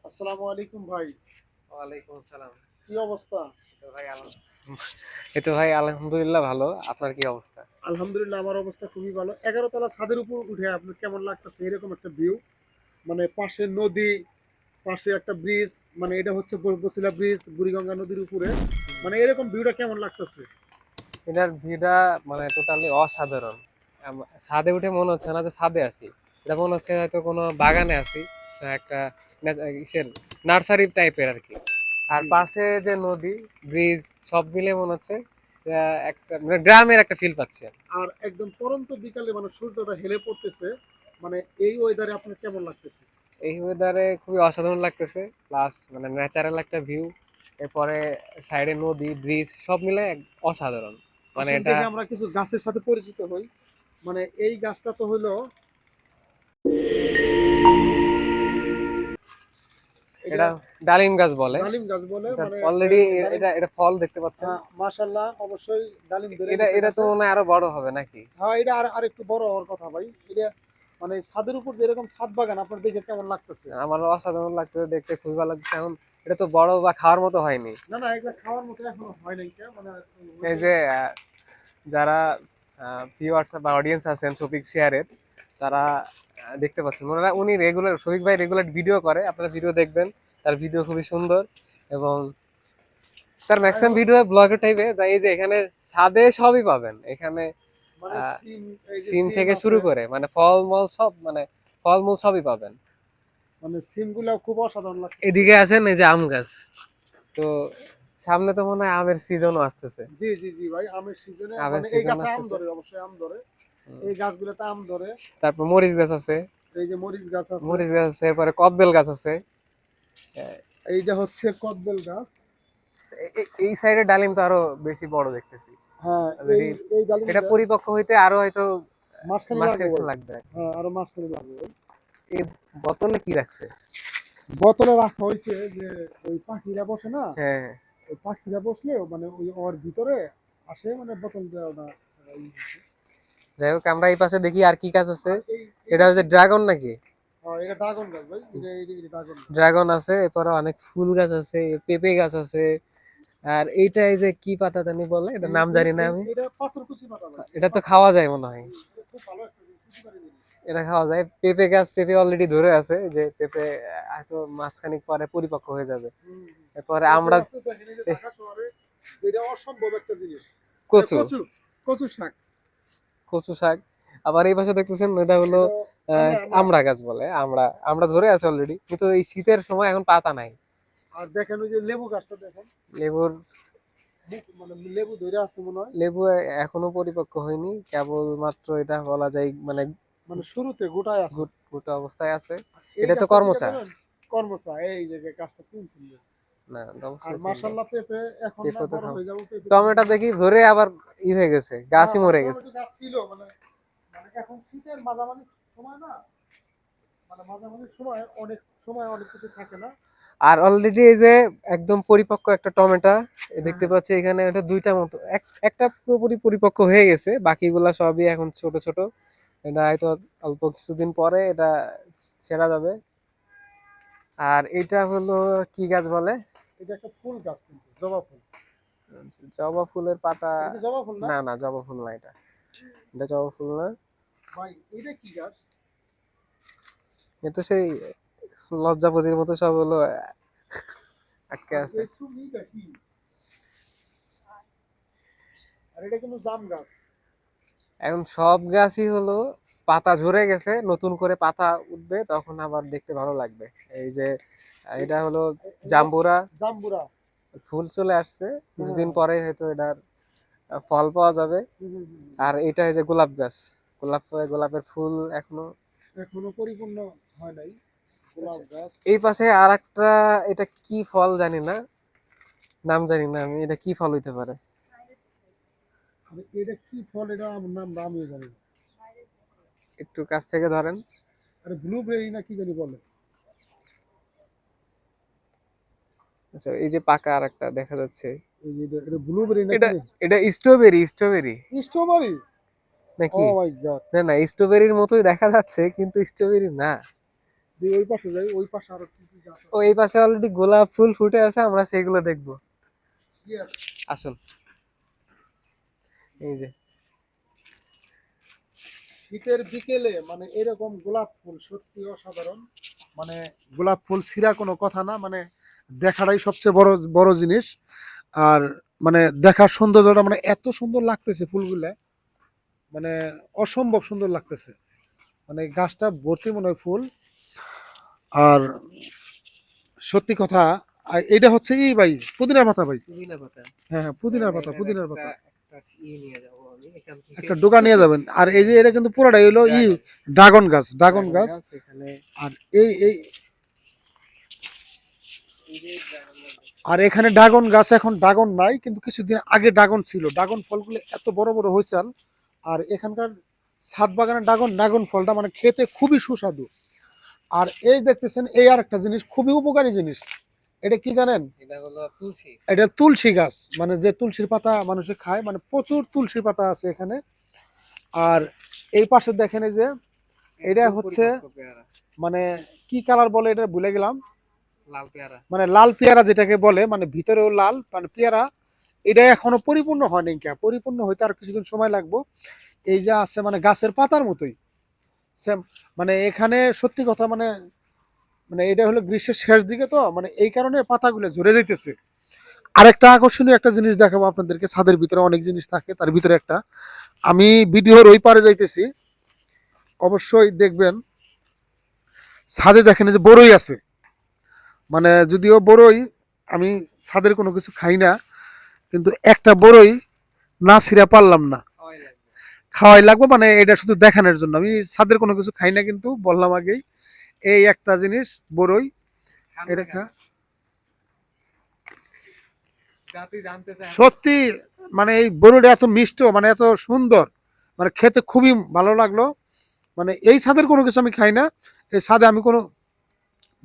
আসসালামু আলাইকুম ভাই। ওয়ালাইকুম আসসালাম। কি অবস্থা? তো ভাই আলহামদুলিল্লাহ ভালো। আপনার কি অবস্থা? আলহামদুলিল্লাহ আমার অবস্থা খুবই ভালো। ১১ তলা ছাদের উপর উঠে আপনার কেমন লাগতেছে এরকম একটা ভিউ? মানে পাশে নদী, পাশে একটা ব্রিজ, মানে এটা হচ্ছে বছিলা ব্রিজ বুড়িগঙ্গা নদীর উপরে। মানে এরকম ভিউটা কেমন লাগতেছে? এটার ভিউটা মানে টোটালি অসাধারণ। ছাদে উঠে মনে হচ্ছে না যে ছাদে আছি, এটা মনে হচ্ছে হয়তো কোনো বাগানে আছি। একটা ইসের নার্সারি টাইপের আর কি। আর জি, জি। পাশে যে নদী, ব্রিজ সব মিলে মনে হচ্ছে একটা মানে গ্রামের একটা ফিল পাচ্ছি আমি। আর একদম পড়ন্ত বিকালে মানে সূর্যটা হেলে পড়তেছে। মানে এই ওয়েদারে আপনার কেমন লাগতেছে? এই ওয়েদারে খুবই অসাধারণ লাগতেছে, প্লাস মানে ন্যাচারাল একটা ভিউ। এরপরে সাইডে নদী, ব্রিজ সব মিলে অসাধারণ। মানে আসেন এটা দেখে আমরা কিছু গাছের সাথে পরিচিত হই। মানে এই গাছটা তো হইলো এটা এটা ডালিম গাছ বলে। ডালিম গাছ বলে, এটা মানে অলরেডি ডালিম। এটা ফল দেখতে পাচ্ছেন। মাশাল্লাহ, অবশ্যই ডালিম ধরে এটা গেছে এটা তো গাছে। মনে হয় আরো বড় হবে নাকি? হ্যাঁ, এটা আর আরেকটু বড় হওয়ার কথা ভাই। এটা মানে ছাদের উপর যেরকম ছাদ বাগান আপনার দেখে কেমন লাগতেছে? আমার অসাধারণ লাগতেছে, দেখতে খুবই ভালো লাগছে। এখন এটা তো বড় বা খাওয়ার মতো হয়নি। না না, এগুলো খাওয়ার মতো এখনো হয় নাই, মানে ওই এই যে যে যারা ভিউয়ার্স বা অডিয়েন্স আছেন শফিক শেয়ারের, তারা দেখতে পাচ্ছেন ওনারা, উনি রেগুলার, শফিক ভাই রেগুলার ভিডিও করে, আপনারা ভিডিও দেখবেন। তার ভিডিও খুবই সুন্দর এবং তার যাই ম্যাক্সিমাম হোক, ভিডিও ব্লগের টাইপে। তাই এই যে এখানে ছাদে সবই পাবেন এখানে। মানে আহ, সিম, এই যে সিম সিম থেকে শুরু আছে। করে মানে ফলমূল সব, মানে ফলমূল সবই পাবেন। মানে সিম গুলা খুব অসাধারণ লাগতেছে এদিকে দেখতে। আছেন এই যে আম গাছ। তো সামনে তো মনে হয় আমের সিজনও আসতেছে। জি জি জি ভাই, আমের সিজনে আমের মানে এই সিজন গাছে আম আসতেছে। ধরে, অবশ্যই আম ধরে। হুম। এই গাছগুলোতে আম ধরে। তারপর মরিচ গাছ আছে। এই যে মরিচ গাছ আছে। মরিচ গাছ আছে, এরপরে কদবেল গাছ আছে। এইটা হচ্ছে কদবেল গাছ। এই সাইডে ডালিম তো আরো বেশি বড় দেখতেছি হ্যাঁ, এই অলরেডি। এই এটা ডালিমটা পরিপক্ক হইতে আরো হয়তো মাঝখানে মাস লাগবে খানেক ভাই। লাগবে। হ্যাঁ, আরো মাঝখানে লাগবে। এই বোতলে কি রাখছে? বোতলে রাখা হয়েছে যে ওই পাখিরা বসে না, হ্যাঁ হ্যাঁ। ওই পাখিরা বসলে মানে ওই ওর ভিতরে আসে, মানে বোতল দেওয়া না। যাই হোক, আমরা এই পাশে দেখি আর কি গাছ আছে। আর এই এটা এটা হচ্ছে কি? ড্রাগন নাকি? এটা ড্রাগন গাছ ভাই, এটা ড্রাগন গাছ। ড্রাগন আছে, এরপরে অনেক ফুল গাছ আছে, পেঁপে গাছ আছে। আর এইটা এই যে কি পাতা জানি বলে, এটা এই নাম এই জানি না এই আমি। এটা পাথরকুচি পাতা ভাই, এটা এটা তো খাওয়া পাথরকুচি। যায় মনে হয়। এটা খুব ভালো একটা জিনিস, উপকারী জিনিস। এটা খাওয়া যায়। পেঁপে গাছ, পেঁপে অলরেডি ধরে আছে, যে পেঁপে হয়তো মাসখানেক পরে পরিপক্ক হয়ে যাবে। হুম, হুম। এরপরে পেঁপে আমরা আছে দেখেন, এই যে ঢাকা শহরে যেটা অসম্ভব একটা জিনিস। কচু, কচু, কচু শাক। কচু শাক। আবার এই পাশে দেখতেছেন এটা হলো এটা আমরা আমরা আমড়া গাছ বলে। আমরা আমরা ধরে আছে অলরেডি, কিন্তু এই শীতের সময় এখন পাতা নাই। আর দেখেন ওই যে লেবু গাছটা দেখেন, লেবুর মানে লেবু ধরে আছে মনে হয়। লেবু এখনো পরিপক্ক হয়নি, কেবল মাত্র এটা বলা যায় মানে মানে শুরুতে গোটায় আছে। গোটা অবস্থায় আছে। এই এটা তো গাছটা থেকে কর্মচা। জানেন, কর্মচা, এই যে গাছটা চিনছেন যে। না, আর অবশ্যই চিনবো। মাশাল্লাহ পেঁপে এখন না, পেঁপে তো বড় খাও। হয়ে যাবো পেঁপে টমেটো কিন্তু। দেখি ধরে আবার হয়ে গেছে, হ্যাঁ গাছই ভাই, মরে গেছে। টমেটো গাছ ছিল মানে, মানে এখন শীতের মাঝামাঝি সময় না, মানে মাঝামাঝি সময় অনেক, সময় অনেক কিছু থাকে না। আর অলরেডি এই যে একদম পরিপক্ক একটা টমেটো হ্যাঁ দেখতে হ্যাঁ। পাচ্ছি এখানে। এটা দুইটা মতো, একটা পুরোপুরি পরিপক্ক হয়ে গেছে, বাকিগুলা সবই এখন ছোট ছোট। এটা হয়তো অল্প কিছুদিন পরে এটা ছেড়া যাবে। আর এটা হলো কি গাছ বলে? এটা একটা ফুল গাছ কিন্তু জবা ফুল। জবা ফুলের পাতা। এটা কি জবা ফুল না? না না, জবা ফুল না এটা। এটা জবা ফুল না। ভাই এটা কি গাছ? এটা সেই লজ্জাপতির মতো সব হলো আটকে আর আছে। এই সুমিটা কি? আর এটা কিন্তু জাম গাছ। এখন সব গাছই হলো পাতা ঝরে গেছে, নতুন করে পাতা উঠবে, তখন আবার দেখতে ভালো লাগবে। এই যে এটা হলো এটা জাম্বুরা। জাম্বুরা। ফুল চলে আসছে, হ্যাঁ কিছুদিন হ্যাঁ। পরে হয়তো এটার ফল পাওয়া যাবে। হুম, হুম, হুম, আর হুম। এটা এই যে গোলাপ গাছ। গোলাপের ফুল এখনো। এখনো পরিপূর্ণ হয় নাই, গোলাপ আচ্ছা, গাছ। এই পাশে আর একটা, এটা কি ফল জানি না, নাম জানি না আমি, এটা কি ফল হইতে পারে? আর এটা কি ফল, এটা আমার নাম আমিও জানি না। একটু কাছ থেকে ধরেন। আরে ব্লুবেরি না কি জানি বলে। আচ্ছা, এই যে পাকা আর একটা দেখা যাচ্ছে। এই যে এটা ব্লুবেরি না কি এটা জানি। এটা স্ট্রবেরি, স্ট্রবেরি স্ট্রবেরি। ও নাকি? My God. না না, স্ট্রবেরির মতোই দেখা যাচ্ছে কিন্তু স্ট্রবেরি না। দিয়ে ওই পাশে যাই, ওই পাশে আরো কি কি গাছ ও এই পাশে অলরেডি গোলাপ ফুল ফুটে আছে, আমরা সেগুলো দেখবো। আছে। আসুন, এই যে শীতের বিকেলে মানে এরকম গোলাপ ফুল সত্যি অসাধারণ। মানে গোলাপ ফুল ছিঁড়া কোনো কথা না, মানে দেখাটাই সবচেয়ে বড় বড় জিনিস। আর মানে দেখার সৌন্দর্যটা মানে এত সুন্দর লাগতেছে ফুলগুলা, মানে অসম্ভব সুন্দর লাগতেছে। মানে গাছটা ভর্তি মনে হয় ফুল। আর সত্যি কথা, আর এটা হচ্ছে ভাই পুদিনার পাতা ভাই। পুদিনা পাতা। হ্যাঁ হ্যাঁ, পুদিনার পাতা, এটার পুদিনার একটা পাতা। একটা নিয়ে যাবো আমি এখান থেকে। একটা ডোকা নিয়ে যাবেন। আর এই যে এটা কিন্তু পুরোটাই হলো ড্রাগন গাছ, ড্রাগন গাছ। এখানে আর এই এই এই যে dragon গাছ। আর এখানে ড্রাগন গাছ, এখন ড্রাগন নাই, কিন্তু কিছুদিন আগে ড্রাগন ছিল। ড্রাগন ফলগুলো এত বড় বড় হয়েছে। আর এখানকার ছাদ বাগানের ড্রাগন ড্রাগন ফলটা মানে খেতে খুবই সুস্বাদু। আর এই দেখতেছেন, এই আর একটা জিনিস খুবই উপকারী জিনিস, এটা কি জানেন? এটা হলো তুলসী। এটা তুলসী গাছ, মানে যে তুলসীর পাতা মানুষে খায়, মানে প্রচুর তুলসী পাতা আছে এখানে। আর এই পাশে দেখেন এই যে এটা একদম হচ্ছে পরিপক্ক পেয়ারা। মানে কি কালার বলে এটা ভুলে গেলাম। লাল পেয়ারা। মানে লাল পেয়ারা যেটাকে বলে, মানে ভিতরেও লাল মানে পেয়ারা। এটা এখনো পরিপূর্ণ হয়নি, পরিপূর্ণ হইতে আর কিছুদিন সময় লাগবে। এই যে আছে মানে গাছের পাতার মতোই সেম। মানে এখানে সত্যি কথা মানে, মানে এটা হলো গ্রীষ্মের শেষ দিকে তো, মানে এই কারণে পাতাগুলো ঝরে যাইতেছে। আরেকটা আকর্ষণীয় একটা জিনিস দেখাবো আপনাদেরকে, ছাদের ভিতরে অনেক জিনিস থাকে, তার ভিতরে একটা, আমি ভিডিওর ওই পারে যাইতেছি, অবশ্যই দেখবেন। ছাদে দেখেন এই যে বড়ই আছে, মানে যদিও বড়ই আমি ছাদের কোনো কিছু খাই না, কিন্তু একটা বড়ই না ছিঁড়া পারলাম না, খাওয়াই লাগবে। খাওয়াই লাগবে। মানে এটা শুধু দেখানোর জন্য, আমি ছাদের কোনো কিছু খাই না, কিন্তু বললাম আগেই এই একটা জিনিস বড়ই, খান এটা না খা। কেন? জাতি জানতে চায়। সত্যি মানে এই বড়িটা এত মিষ্ট, মানে এত সুন্দর, মানে খেতে খুবই ভালো লাগলো। মানে এই ছাদের কোনো কিছু আমি খাই না, এই ছাদে আমি কোনো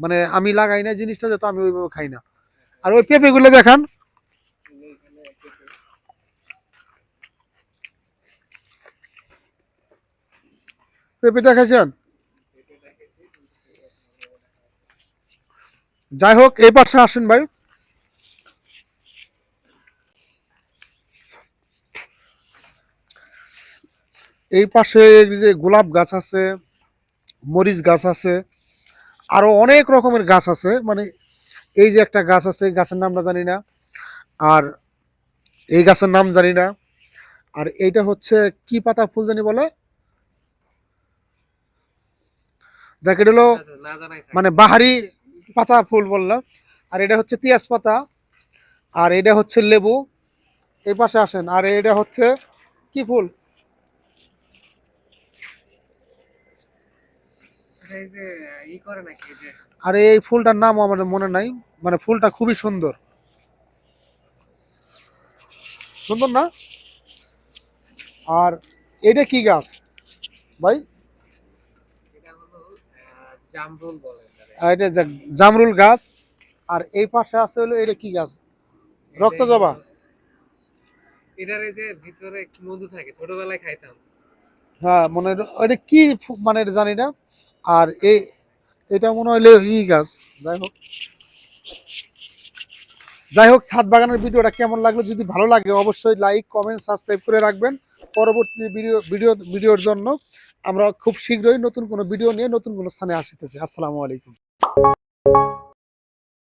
মানে আমি লাগাই না জিনিসটা, যেহেতু আমি ওইভাবে খাই না। আর ওই পেঁপেগুলো দেখান, এখানে পেঁপে। পেঁপে দেখাইছেন। পেঁপে দেখেছি কিন্তু পেঁপে এখনো বড় দেখা যাচ্ছে। যাই হোক, এই পাশে আসেন ভাই। এই পাশে যে গোলাপ গাছ আছে, মরিচ গাছ আছে, আরো অনেক রকমের গাছ আছে। মানে এই যে একটা গাছ আছে, গাছের নামটা জানি না। আর এই গাছের নাম জানি না। আর এইটা হচ্ছে কি পাতা ফুল জানি বলে, যাকে হলো আচ্ছা, না জানাই থাকে। মানে বাহারি পাতা ফুল বললাম। আর এটা হচ্ছে তিয়াস পাতা। আর এটা হচ্ছে লেবু। এই পাশে আসেন, আর এটা হচ্ছে কি ফুল, এটা এই যে ই করে নাকি এই যে আর এই ফুলটার নাম আমার মনে নাই। মানে ফুলটা খুবই সুন্দর, সুন্দর না? আর এটা কি গাছ ভাই? এটা হলো জামরুল বলে এটারে। আর এটা জামরুল গাছ। আর এই পাশে আছে হলো এটা কি গাছ, রক্ত এটাই জবা। হলো এটার এই যে ভিতরে একটু মধু থাকে, ছোটবেলায় খাইতাম। হ্যাঁ মনে হয় এটা কি মানে এটা জানি না। আর এই এটা মনে হইলে গাছ। যাই হোক, যাই হোক, ছাদ বাগানের ভিডিওটা কেমন লাগলো, যদি ভালো লাগে অবশ্যই লাইক কমেন্ট সাবস্ক্রাইব করে রাখবেন। পরবর্তী ভিডিওর জন্য আমরা খুব শীঘ্রই নতুন কোনো ভিডিও নিয়ে নতুন কোনো স্থানে আসতেছি। আসসালামু আলাইকুম।